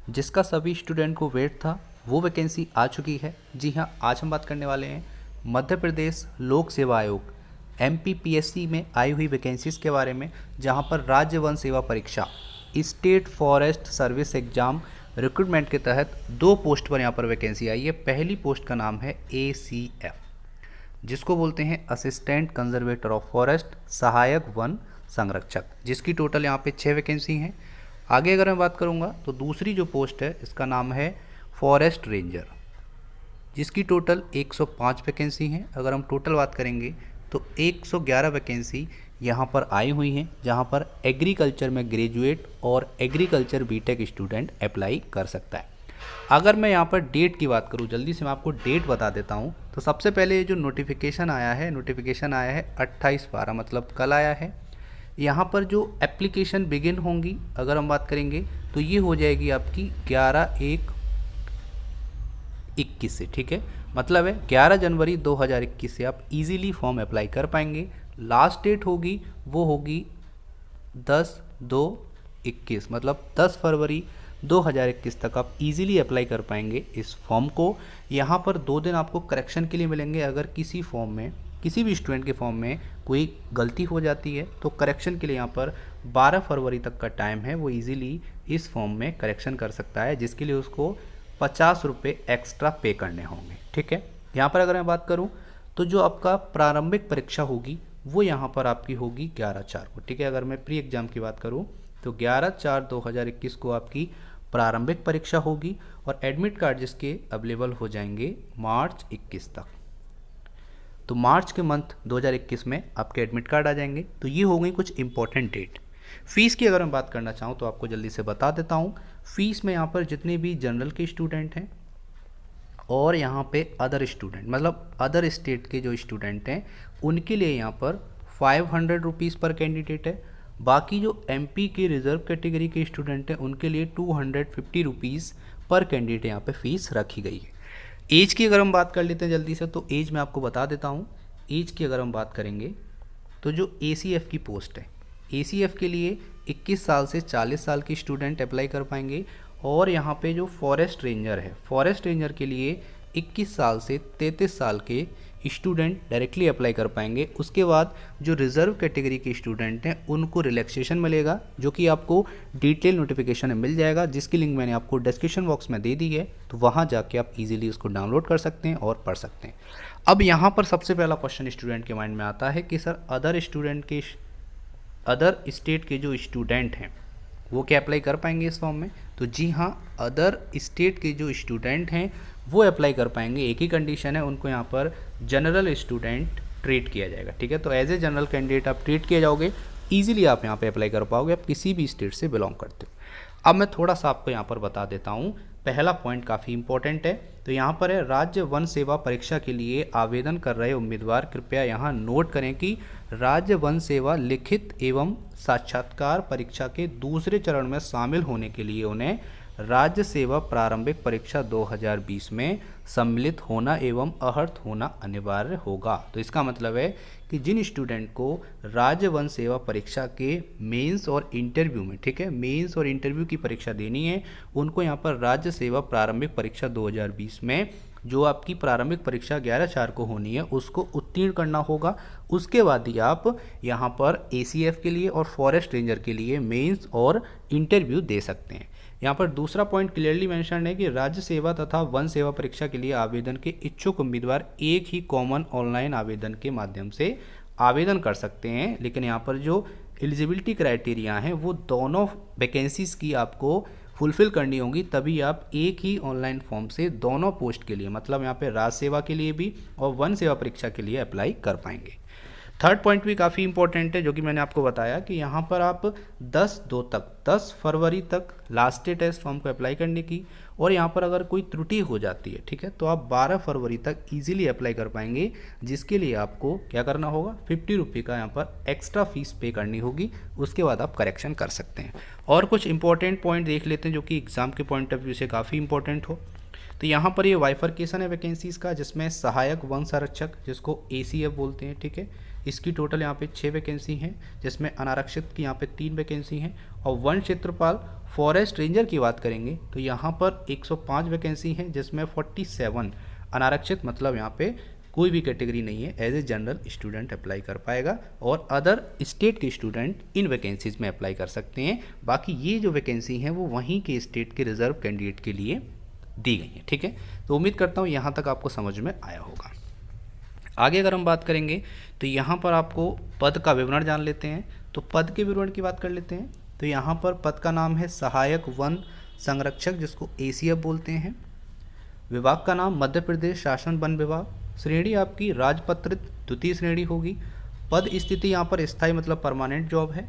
जिसका सभी स्टूडेंट को वेट था, वो वैकेंसी आ चुकी है। जी हाँ, आज हम बात करने वाले हैं मध्य प्रदेश लोक सेवा आयोग MPPSC में आई हुई वैकेंसीज़ के बारे में, जहां पर राज्य वन सेवा परीक्षा state forest service exam recruitment के तहत 2 पोस्ट पर यहाँ पर वैकेंसी आई है। पहली पोस्ट का नाम है ACF, जिसको बोलते हैं असिस्टेंट कंजर्वेटर ऑफ फॉरेस्ट, सहायक वन संरक्षक, जिसकी टोटल यहाँ पे 6 वैकेंसी हैं। आगे अगर मैं बात करूँगा तो दूसरी जो पोस्ट है इसका नाम है फॉरेस्ट रेंजर, जिसकी टोटल 105 वैकेंसी हैं। अगर हम टोटल बात करेंगे तो 111 वैकेंसी यहाँ पर आई हुई हैं, जहाँ पर एग्रीकल्चर में ग्रेजुएट और एग्रीकल्चर बीटेक स्टूडेंट अप्लाई कर सकता है। अगर मैं यहाँ पर डेट की बात करूँ, जल्दी से मैं आपको डेट बता देता हूँ। तो सबसे पहले जो नोटिफिकेशन आया है 28/12, मतलब कल आया है। यहाँ पर जो एप्लीकेशन बिगिन होंगी, अगर हम बात करेंगे तो ये हो जाएगी आपकी 11/1/21 से, ठीक है। मतलब है 11 जनवरी 2021 से आप इजीली फॉर्म अप्लाई कर पाएंगे। लास्ट डेट होगी वो होगी 10/2/21, मतलब 10 फरवरी 2021 तक आप इजीली अप्लाई कर पाएंगे इस फॉर्म को। यहाँ पर 2 दिन आपको करेक्शन के लिए मिलेंगे। अगर किसी फॉर्म में, किसी भी स्टूडेंट के फॉर्म में कोई गलती हो जाती है तो करेक्शन के लिए यहाँ पर 12 फरवरी तक का टाइम है, वो इजीली इस फॉर्म में करेक्शन कर सकता है, जिसके लिए उसको 50 रुपये एक्स्ट्रा पे करने होंगे, ठीक है। यहाँ पर अगर मैं बात करूँ तो जो आपका प्रारंभिक परीक्षा होगी वो यहाँ पर आपकी होगी 11/4 को, ठीक है। अगर मैं प्री एग्ज़ाम की बात करूँ तो 11/4/2021 को आपकी प्रारंभिक परीक्षा होगी और एडमिट कार्ड जिसके अवेलेबल हो जाएंगे मार्च 21 तक। तो मार्च के मंथ 2021 में आपके एडमिट कार्ड आ जाएंगे। तो ये हो गई कुछ इंपॉर्टेंट डेट। फ़ीस की अगर मैं बात करना चाहूँ तो आपको जल्दी से बता देता हूँ। फ़ीस में यहाँ पर जितने भी जनरल के स्टूडेंट हैं और यहाँ पे अदर स्टूडेंट, मतलब अदर स्टेट के जो स्टूडेंट हैं, उनके लिए यहाँ पर 500 रुपीज़ पर कैंडिडेट है। बाकी जो MP के रिजर्व कैटेगरी के स्टूडेंट हैं उनके लिए 250 रुपीज़ पर कैंडिडेट यहाँ पे फ़ीस रखी गई है। एज की अगर हम बात कर लेते हैं जल्दी से, तो एज मैं आपको बता देता हूँ। एज की अगर हम बात करेंगे तो जो ACF की पोस्ट है, ACF के लिए 21 साल से 40 साल के स्टूडेंट अप्लाई कर पाएंगे। और यहाँ पे जो फॉरेस्ट रेंजर है, फॉरेस्ट रेंजर के लिए 21 साल से 33 साल के स्टूडेंट डायरेक्टली अप्लाई कर पाएंगे। उसके बाद जो रिजर्व कैटेगरी के स्टूडेंट हैं उनको रिलैक्सेशन मिलेगा, जो कि आपको डिटेल नोटिफिकेशन में मिल जाएगा, जिसकी लिंक मैंने आपको डिस्क्रिप्शन बॉक्स में दे दी है। तो वहाँ जाके आप इजीली उसको डाउनलोड कर सकते हैं और पढ़ सकते हैं। अब यहाँ पर सबसे पहला क्वेश्चन स्टूडेंट के माइंड में आता है कि सर अदर स्टेट के जो स्टूडेंट हैं वो क्या अप्लाई कर पाएंगे इस फॉर्म में? तो जी हाँ, अदर स्टेट के जो स्टूडेंट हैं वो अप्लाई कर पाएंगे। एक ही कंडीशन है, उनको यहाँ पर जनरल स्टूडेंट ट्रीट किया जाएगा, ठीक है। तो एज ए जनरल कैंडिडेट आप ट्रीट किए जाओगे, ईजिली आप यहाँ पे अप्लाई कर पाओगे, आप किसी भी स्टेट से बिलोंग करते हो। अब मैं थोड़ा सा आपको यहाँ पर बता देता हूँ। पहला पॉइंट काफ़ी इंपॉर्टेंट है। तो यहाँ पर है, राज्य वन सेवा परीक्षा के लिए आवेदन कर रहे उम्मीदवार कृपया यहाँ नोट करें कि राज्य वन सेवा लिखित एवं साक्षात्कार परीक्षा के दूसरे चरण में शामिल होने के लिए उन्हें राज्य सेवा प्रारंभिक परीक्षा 2020 में सम्मिलित होना एवं अहर्त होना अनिवार्य होगा। तो इसका मतलब है कि जिन स्टूडेंट को राज्य वन सेवा परीक्षा के मेंस और इंटरव्यू में, ठीक है, मेंस और इंटरव्यू की परीक्षा देनी है, उनको यहाँ पर राज्य सेवा प्रारंभिक परीक्षा 2020 में जो आपकी प्रारंभिक परीक्षा 11/4 को होनी है उसको उत्तीर्ण करना होगा। उसके बाद ही आप यहाँ पर ACF के लिए और फॉरेस्ट रेंजर के लिए मेंस और इंटरव्यू दे सकते हैं। यहाँ पर दूसरा पॉइंट क्लियरली मेंशन है कि राज्य सेवा तथा वन सेवा परीक्षा के लिए आवेदन के इच्छुक उम्मीदवार एक ही कॉमन ऑनलाइन आवेदन के माध्यम से आवेदन कर सकते हैं। लेकिन यहाँ पर जो एलिजिबिलिटी क्राइटेरिया हैं वो दोनों वैकेंसीज की आपको फुलफ़िल करनी होगी, तभी आप एक ही ऑनलाइन फॉर्म से दोनों पोस्ट के लिए, मतलब यहाँ पे राज्य सेवा के लिए भी और वन सेवा परीक्षा के लिए अप्लाई कर पाएंगे। थर्ड पॉइंट भी काफ़ी इंपॉर्टेंट है, जो कि मैंने आपको बताया कि यहाँ पर आप 10 फरवरी तक लास्ट डेट है इस फॉर्म को अप्लाई करने की। और यहाँ पर अगर कोई त्रुटि हो जाती है, ठीक है, तो आप 12 फरवरी तक इजीली अप्लाई कर पाएंगे, जिसके लिए आपको क्या करना होगा, 50 रुपये का यहाँ पर एक्स्ट्रा फीस पे करनी होगी। उसके बाद आप करेक्शन कर सकते हैं। और कुछ इंपॉर्टेंट पॉइंट देख लेते हैं जो कि एग्ज़ाम के पॉइंट ऑफ व्यू से काफ़ी इंपॉर्टेंट हो। तो यहाँ पर ये वाइफरकेशन है वैकेंसीज़ का, जिसमें सहायक वन संरक्षक, जिसको ACF बोलते हैं, ठीक है, इसकी टोटल यहाँ पे 6 वैकेंसी हैं, जिसमें अनारक्षित की यहाँ पे 3 वैकेंसी हैं। और वन क्षेत्रपाल फॉरेस्ट रेंजर की बात करेंगे तो यहाँ पर 105 वैकेंसी हैं, जिसमें 47 अनारक्षित, मतलब यहाँ पे कोई भी कैटेगरी नहीं है, as a general student apply कर पाएगा और अदर स्टेट के स्टूडेंट इन वैकेंसीज में अप्लाई कर सकते हैं। बाकी ये जो वैकेंसी हैं वो वहीं के स्टेट के रिजर्व कैंडिडेट के लिए दी गई हैं। ठीक है, तो उम्मीद करता हूँ यहाँ तक आपको समझ में आया होगा। आगे अगर हम बात करेंगे तो यहाँ पर आपको पद का विवरण जान लेते हैं। तो पद के विवरण की बात कर लेते हैं। तो यहाँ पर पद का नाम है सहायक वन संरक्षक, जिसको ACF बोलते हैं। विभाग का नाम मध्य प्रदेश शासन वन विभाग। श्रेणी आपकी राजपत्रित द्वितीय श्रेणी होगी। पद स्थिति यहाँ पर स्थायी मतलब परमानेंट जॉब है।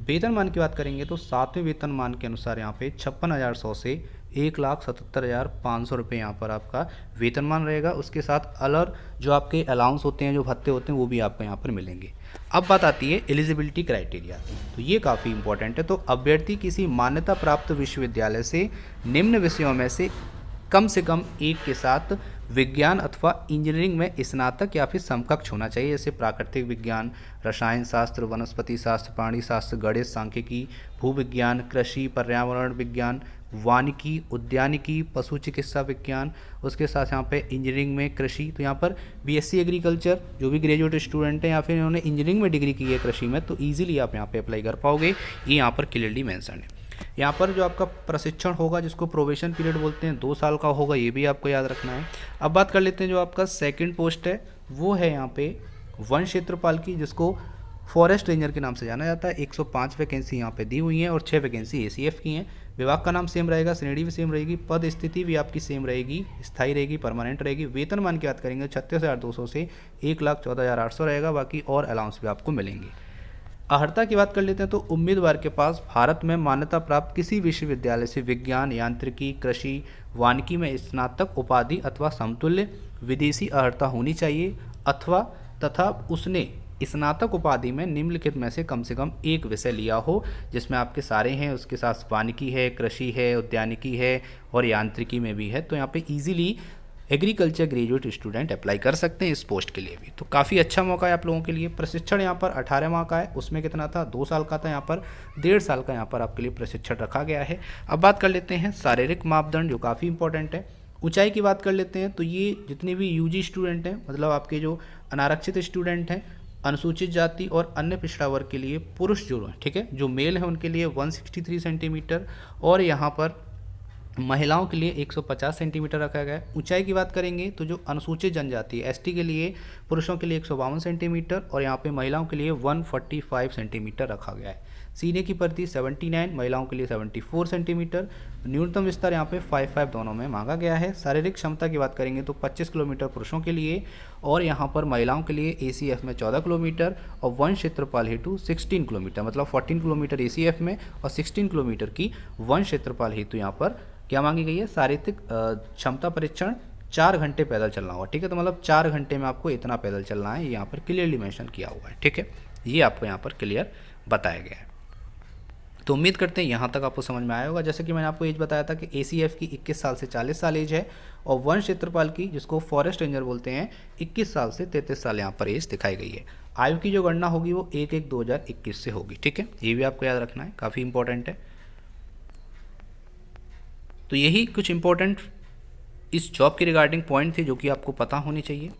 वेतनमान की बात करेंगे तो 7वें वेतनमान के अनुसार यहाँ पे 56,100 से 1,77,500 रुपये यहाँ पर आपका वेतनमान रहेगा। उसके साथ अलग जो आपके अलाउंस होते हैं, जो भत्ते होते हैं, वो भी आपको यहाँ पर मिलेंगे। अब बात आती है एलिजिबिलिटी क्राइटेरिया, तो ये काफ़ी इंपॉर्टेंट है। तो अभ्यर्थी किसी मान्यता प्राप्त विश्वविद्यालय से निम्न विषयों में से कम एक के साथ विज्ञान अथवा इंजीनियरिंग में स्नातक या फिर समकक्ष होना चाहिए, जैसे प्राकृतिक विज्ञान, रसायन शास्त्र, वनस्पति शास्त्र, प्राणी शास्त्र, गणित, सांख्यिकी, भूविज्ञान, कृषि, पर्यावरण विज्ञान, वानिकी, उद्यानिकी, पशु चिकित्सा विज्ञान। उसके साथ यहाँ पे इंजीनियरिंग में कृषि, तो यहाँ पर BSc एग्रीकल्चर जो भी ग्रेजुएट स्टूडेंट हैं या फिर इन्होंने इंजीनियरिंग में डिग्री की है कृषि में, तो ईजिली आप यहाँ पे अप्लाई कर पाओगे। ये यहाँ पर क्लियरली मेंशन है। यहाँ पर जो आपका प्रशिक्षण होगा, जिसको प्रोबेशन पीरियड बोलते हैं, 2 साल का होगा, ये भी आपको याद रखना है। अब बात कर लेते हैं जो आपका सेकंड पोस्ट है, वो है यहाँ पे वन क्षेत्रपाल की, जिसको फॉरेस्ट रेंजर के नाम से जाना जाता है। 105 वैकेंसी यहाँ पे दी हुई हैं और 6 वैकेंसी ACF की हैं। विभाग का नाम सेम रहेगा, श्रेणी भी सेम रहेगी, पद स्थिति भी आपकी सेम रहेगी, स्थायी रहेगी, परमानेंट रहेगी। वेतनमान की बात करेंगे 36,200 से 1,14,800 रहेगा। बाकी और अलाउंस भी आपको मिलेंगे। अर्हता की बात कर लेते हैं तो उम्मीदवार के पास भारत में मान्यता प्राप्त किसी विश्वविद्यालय से विज्ञान, यांत्रिकी, कृषि, वानिकी में स्नातक उपाधि अथवा समतुल्य विदेशी अर्हता होनी चाहिए तथा उसने स्नातक उपाधि में निम्नलिखित में से कम एक विषय लिया हो, जिसमें आपके सारे हैं। उसके साथ वानिकी है, कृषि है, उद्यानिकी है और यांत्रिकी में भी है। तो यहाँ पे easily agriculture graduate student apply कर सकते हैं इस पोस्ट के लिए भी। तो काफ़ी अच्छा मौका है आप लोगों के लिए। प्रशिक्षण यहाँ पर 18 माह का है, उसमें कितना था, 2 साल का था, यहाँ पर 1.5 साल का यहाँ पर आपके लिए प्रशिक्षण रखा गया है। अब बात कर लेते हैं शारीरिक मापदंड, जो काफ़ी इंपॉर्टेंट है। ऊंचाई की बात कर लेते हैं तो ये जितने भी UG स्टूडेंट हैं, मतलब आपके जो अनारक्षित स्टूडेंट हैं, अनुसूचित जाति और अन्य पिछड़ा वर्ग के लिए पुरुष जो है, ठीक है, जो मेल है उनके लिए 163 सेंटीमीटर और यहाँ पर महिलाओं के लिए 150 सेंटीमीटर रखा गया है। ऊंचाई की बात करेंगे तो जो अनुसूचित जनजाति ST के लिए पुरुषों के लिए 152 सेंटीमीटर और यहाँ पे महिलाओं के लिए 145 सेंटीमीटर रखा गया है। सीने की परिधि 79, महिलाओं के लिए 74 सेंटीमीटर। न्यूनतम विस्तार यहाँ पे 5-5 दोनों में मांगा गया है। शारीरिक क्षमता की बात करेंगे तो 25 किलोमीटर पुरुषों के लिए और यहाँ पर महिलाओं के लिए ACF में 14 किलोमीटर और वन क्षेत्रपाल हेतु 16 किलोमीटर, मतलब 14 किलोमीटर ACF में और 16 किलोमीटर की वन क्षेत्रपाल हेतु यहाँ पर क्या मांगी गई है, शारीरिक क्षमता परीक्षण 4 घंटे पैदल चलना होगा। ठीक है, तो मतलब 4 घंटे में आपको इतना पैदल चलना है, ये यहाँ पर क्लियरली मेंशन किया हुआ है। ठीक है, ये आपको यहाँ पर क्लियर बताया गया है। तो उम्मीद करते हैं यहाँ तक आपको समझ में आया होगा। जैसे कि मैंने आपको एज बताया था कि ACF की 21 साल से 40 साल एज है और वन क्षेत्रपाल की, जिसको फॉरेस्ट रेंजर बोलते हैं, 21 साल से 33 साल यहाँ पर एज दिखाई गई है। आयु की जो गणना होगी वो 1/1/2021 से होगी। ठीक है, ये भी आपको याद रखना है, काफ़ी इंपॉर्टेंट है। तो यही कुछ इंपॉर्टेंट इस जॉब के रिगार्डिंग पॉइंट थे जो कि आपको पता होने चाहिए।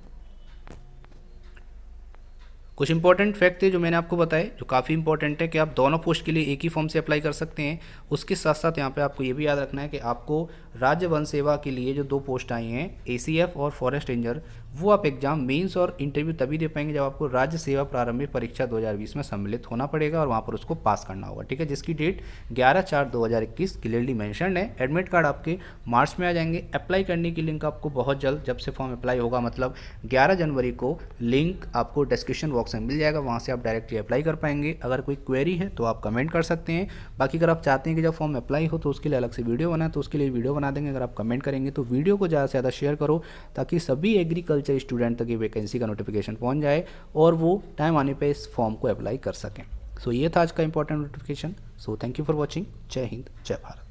कुछ इंपॉर्टेंट फैक्ट थे जो मैंने आपको बताए, जो काफ़ी इंपॉर्टेंट है कि आप दोनों पोस्ट के लिए एक ही फॉर्म से अप्लाई कर सकते हैं। उसके साथ साथ यहाँ पे आपको ये भी याद रखना है कि आपको राज्य वन सेवा के लिए जो 2 पोस्ट आई हैं, ACF और फॉरेस्ट रेंजर, वो आप एग्जाम मेंस और इंटरव्यू तभी दे पाएंगे जब आपको राज्य सेवा प्रारंभिक परीक्षा 2020 में सम्मिलित होना पड़ेगा और वहाँ पर उसको पास करना होगा। ठीक है, जिसकी डेट 11/4/2021 क्लियरली मेंशन्ड है। एडमिट कार्ड आपके मार्च में आ जाएंगे। अप्लाई करने की लिंक आपको बहुत जल्द, जब से फॉर्म अप्लाई होगा, मतलब 11 जनवरी को, लिंक आपको डिस्क्रिप्शन बॉक्स में मिल जाएगा, वहाँ से आप डायरेक्टली अप्लाई कर पाएंगे। अगर कोई क्वेरी है तो आप कमेंट कर सकते हैं। बाकी अगर आप चाहते हैं कि जब फॉर्म अप्लाई हो तो उसके लिए अलग से वीडियो बनाए, तो उसके लिए वीडियो बना देंगे। अगर आप कमेंट करेंगे तो वीडियो को ज़्यादा से ज़्यादा शेयर करो, ताकि सभी एग्रीकल्चर स्टूडेंट तक ये वैकेंसी का नोटिफिकेशन पहुंच जाए और वो टाइम आने पे इस फॉर्म को अप्लाई कर सकें। सो ये था आज का important notification. So thank you for watching. जय हिंद, जय भारत।